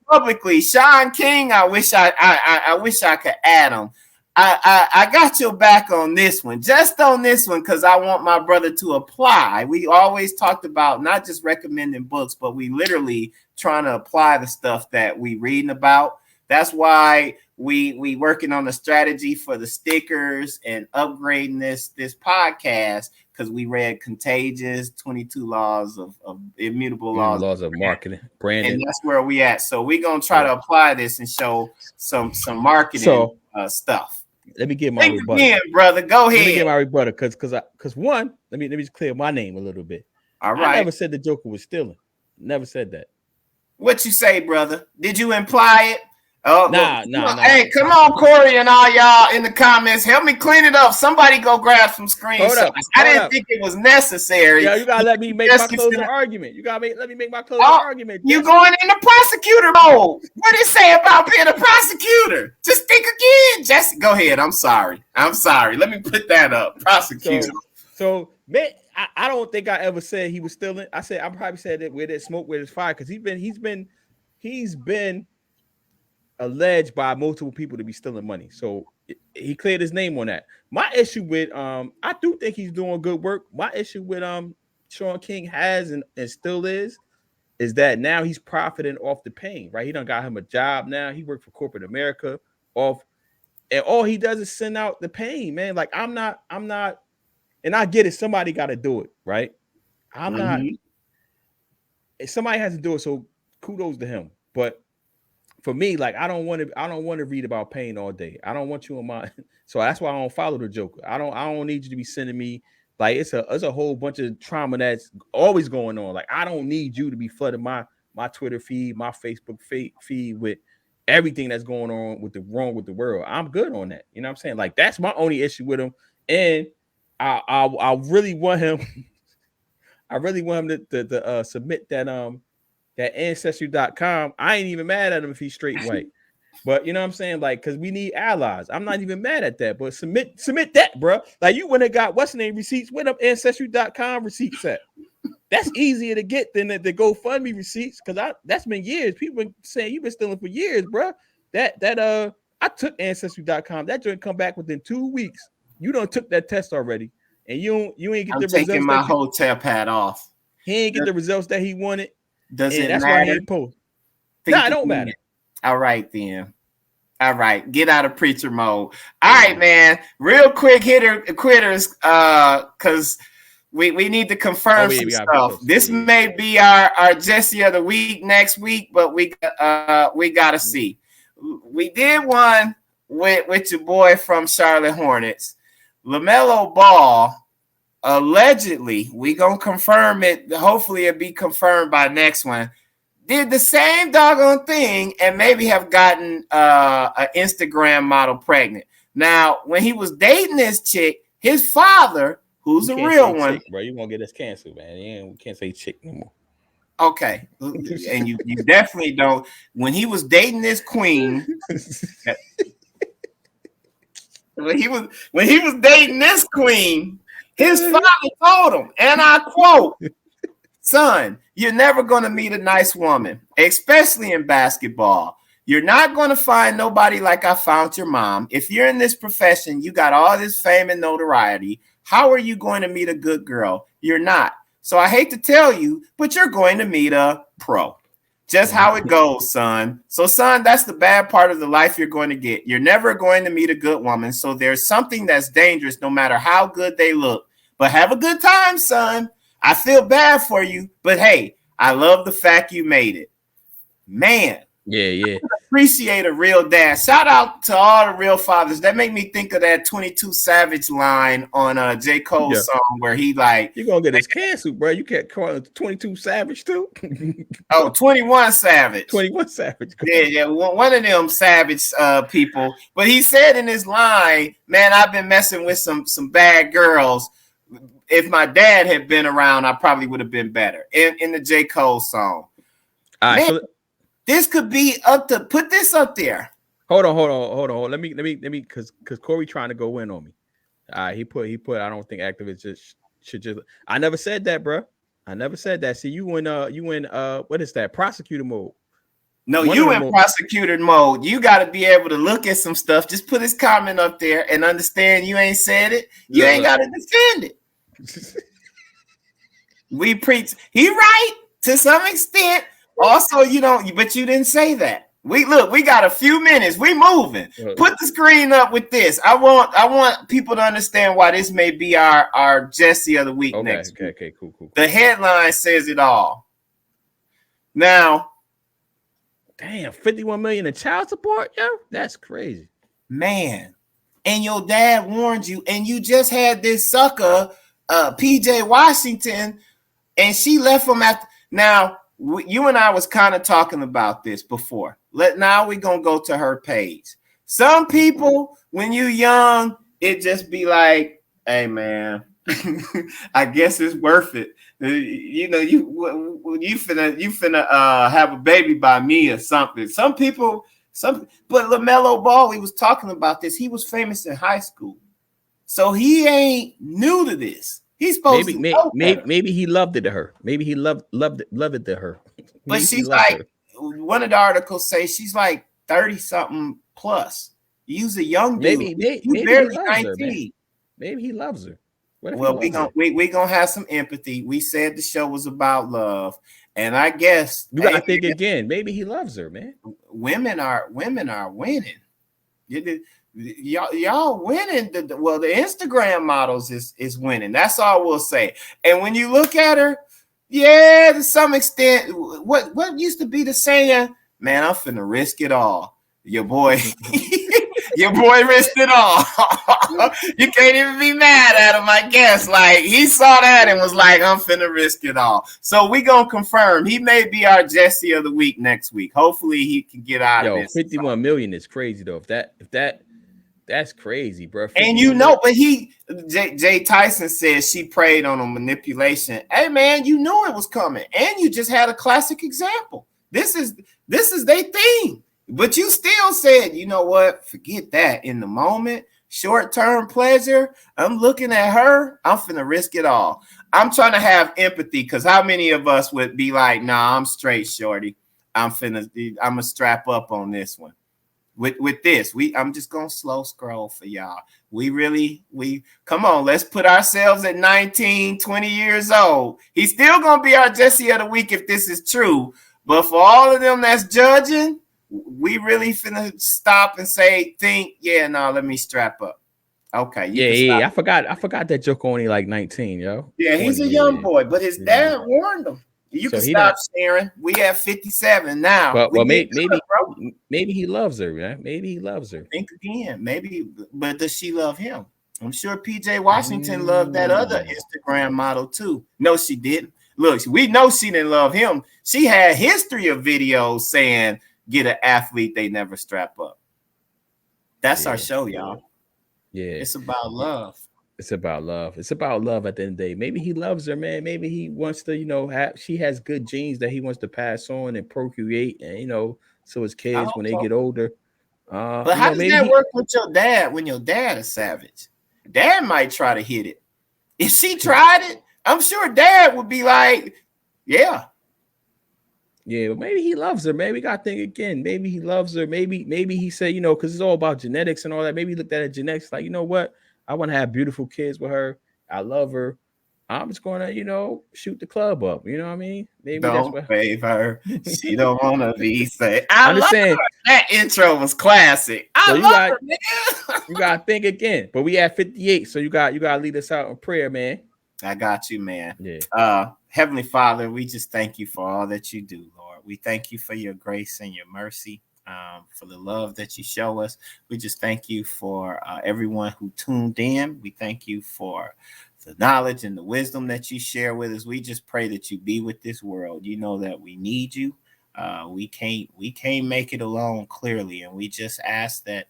publicly. Shaun King, I wish I could add him. I got your back on this one, just on this one, because I want my brother to apply. We always talked about not just recommending books, but we literally trying to apply the stuff that we reading about. That's why we working on the strategy for the stickers and upgrading this podcast, because we read Contagious, 22 Laws of Immutable Laws of Marketing, branding, and that's where we at. So we're gonna try to apply this and show some marketing stuff. Let me get my rebuttal. Again, brother. Go ahead. Let me get my rebuttal, because one, let me just clear my name a little bit. All right. I never said the Joker was stealing. Never said that. What you say, brother? Did you imply it? Oh, nah. Hey, come on, Corey and all y'all in the comments. Help me clean it up. Somebody go grab some screenshots. I didn't think it was necessary. Yeah, you gotta let me make my closing argument. You gotta let me make my closing argument. You going in the prosecutor mode? What did it say about being a prosecutor? Just think again, Jesse. Go ahead. I'm sorry. Let me put that up. Prosecutor. So man, I don't think I ever said he was stealing. I probably said that where there's smoke, where there's fire, because he's been alleged by multiple people to be stealing money. So he cleared his name on that. My issue with I do think he's doing good work. My issue with Shaun King has and still is that now he's profiting off the pain, right? He done got him a job now. He worked for corporate America and all he does is send out the pain, man. Like I'm not, and I get it, somebody gotta do it, right? I'm not, somebody has to do it, so kudos to him. But for me, like I don't want to read about pain all day. I don't want you in my, so that's why I don't follow the Joker. I don't need you to be sending me like it's a whole bunch of trauma that's always going on. Like I don't need you to be flooding my Twitter feed, my Facebook feed with everything that's going on wrong with the world. I'm good on that. You know what I'm saying? Like that's my only issue with him. And I really want him. I really want him to submit that ancestry.com. I ain't even mad at him if he's straight white. But you know what I'm saying? Like, because we need allies. I'm not even mad at that. But submit that, bro. Like you went and got what's the name receipts. Went up ancestry.com receipts at. That's easier to get than the GoFundMe receipts. Because that's been years. People been saying you've been stealing for years, bro. I took ancestry.com. That joint come back within 2 weeks. You done took that test already, and you ain't get the results. I'm taking my hotel pad off. He ain't get the results that he wanted. Does it that's matter? Why he didn't post. Nah, it don't matter. All right, then. All right, get out of preacher mode. All right, man. Real quick quitters, because we need to confirm some stuff. This may be our Jesse of the week next week, but we gotta see. We did one with your boy from Charlotte Hornets. LaMelo Ball, allegedly, we gonna confirm it. Hopefully it'll be confirmed by next one. Did the same doggone thing and maybe have gotten an Instagram model pregnant. Now, when he was dating this chick, his father, who's a real one, chick, bro, you won't get us canceled, man. We can't say chick no more. Okay, and you definitely don't. When he was dating this queen. When he was dating this queen, his father told him, and I quote, "Son, you're never going to meet a nice woman, especially in basketball. You're not going to find nobody like I found your mom. If you're in this profession, you got all this fame and notoriety. How are you going to meet a good girl? You're not. So I hate to tell you, but you're going to meet a pro. Just how it goes, son. So, son, that's the bad part of the life you're going to get. You're never going to meet a good woman. So there's something that's dangerous no matter how good they look. But have a good time, son. I feel bad for you. But, hey, I love the fact you made it." Man. Yeah. Appreciate a real dad. Shout out to all the real fathers. That make me think of that 22 Savage line on J. Cole's song where he like, you're gonna get us canceled, bro. You can't call it 22 Savage too. 21 Savage. 21 Savage. Yeah. One of them Savage people. But he said in his line, "Man, I've been messing with some bad girls. If my dad had been around, I probably would have been better." In the J. Cole song. All right, man, this could be up to put this up there. Hold on. Let me because Corey trying to go in on me. He put. I don't think activists should just. I never said that, bro. I never said that. See, you in what is that? Prosecutor mode. No, you in prosecutor mode. You got to be able to look at some stuff. Just put his comment up there and understand you ain't said it. You ain't got to defend it. We preach. He right to some extent. Also, you know, but you didn't say that. We got a few minutes. We moving. Put the screen up with this. I want people to understand why this may be our Jesse of the week next week. Okay, cool. The headline says it all. Now, damn, 51 million in child support, yo, that's crazy, man. And your dad warned you, and you just had this sucker, PJ Washington, and she left him after. Now, you and I was kind of talking about this before. Now we're gonna go to her page. Some people, when you young, it just be like, hey man, I guess it's worth it. You know, you finna have a baby by me or something. Some people, but LaMelo Ball, he was talking about this. He was famous in high school, so he ain't new to this. He's supposed maybe he loved it to her. Maybe he loved it to her. But she's like, one of the articles say she's like 30 something plus. He's a young dude. Maybe barely 19. Maybe he loves her. Well, we gonna have some empathy. We said the show was about love, and I guess you gotta think again. Maybe he loves her, man. Women are winning. Y'all winning. The Instagram models is winning. That's all we'll say. And when you look at her, yeah, to some extent, what used to be the saying, man, I'm finna risk it all. Your boy, your boy risked it all. You can't even be mad at him, I guess. Like, he saw that and was like, I'm finna risk it all. So we gonna confirm he may be our Jesse of the week next week. Hopefully he can get out of this. 51 million is crazy though. If that's crazy, bro. And you know, but Jay Tyson says she preyed on a manipulation. Hey man, you knew it was coming, and you just had a classic example. This is their thing, but you still said, you know what? Forget that. In the moment, short-term pleasure. I'm looking at her. I'm finna risk it all. I'm trying to have empathy because how many of us would be like, nah, I'm straight, shorty. I'm gonna strap up on this one. With this, I'm just gonna slow scroll for y'all. We come on, let's put ourselves at 19, 20 years old. He's still gonna be our Jesse of the week if this is true. But for all of them that's judging, we really finna stop and think, let me strap up. Okay. Yeah. I forgot that joke only like 19, yo. Yeah, he's a young boy, but his dad warned him. You can stop sharing. We have 57 now. Well, maybe he loves her, man. Maybe he loves her. Think again, maybe, but does she love him? I'm sure PJ Washington loved that other Instagram model too. No, she didn't. Look, we know she didn't love him. She had history of videos saying, "Get an athlete, they never strap up." That's our show, y'all. Yeah, it's about love. It's about love. It's about love at the end of the day. Maybe he loves her, man. Maybe he wants to, she has good genes that he wants to pass on and procreate, and so his kids when they get older. But how does that work with your dad when your dad is savage? Dad might try to hit it. If she tried it, I'm sure dad would be like, yeah. Yeah, but maybe he loves her. Maybe we got to think again. Maybe he loves her. Maybe he said, because it's all about genetics and all that. Maybe he looked at it genetics like, you know what? I want to have beautiful kids with her. I love her. I'm just going to, shoot the club up. You know what I mean? Maybe don't fave her. She don't want to be saved. I'm just saying. That intro was classic. I love her, man. You got to think again. But we at 58, so you got to lead us out in prayer, man. I got you, man. Yeah. Heavenly Father, we just thank you for all that you do, Lord. We thank you for your grace and your mercy. For the love that you show us. We just thank you for everyone who tuned in. We thank you for the knowledge and the wisdom that you share with us. We just pray that you be with this world. You know that we need you. We can't make it alone, clearly. And we just ask that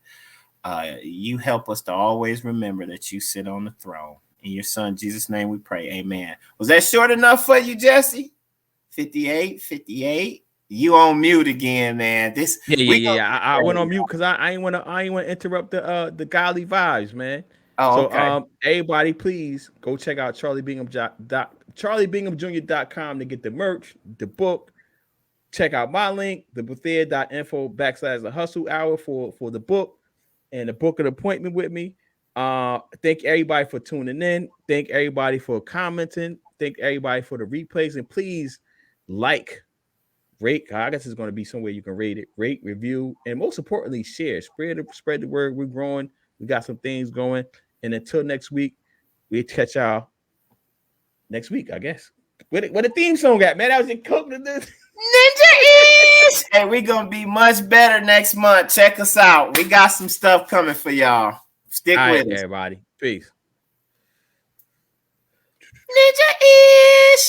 you help us to always remember that you sit on the throne. In your son, Jesus' name we pray. Amen. Was that short enough for you, Jesse? 58? You on mute again, man. I went on mute because I ain't want to interrupt the godly vibes, man. Oh, okay. Everybody, please go check out CharlieBinghamJr.com to get the merch, the book, check out my link, thebethea.info/the hustle hour for the book and the book an appointment with me. Thank everybody for tuning in. Thank everybody for commenting. Thank everybody for the replays. And please rate. I guess it's going to be somewhere you can rate it, rate, review, and most importantly, share. Spread the word. We're growing. We got some things going. And until next week, we'll catch y'all next week, I guess. Where the theme song at, man? I was just cooking this. Ninja is. Hey, we're gonna be much better next month. Check us out. We got some stuff coming for y'all. Stick with us, everybody. Peace. Ninja is.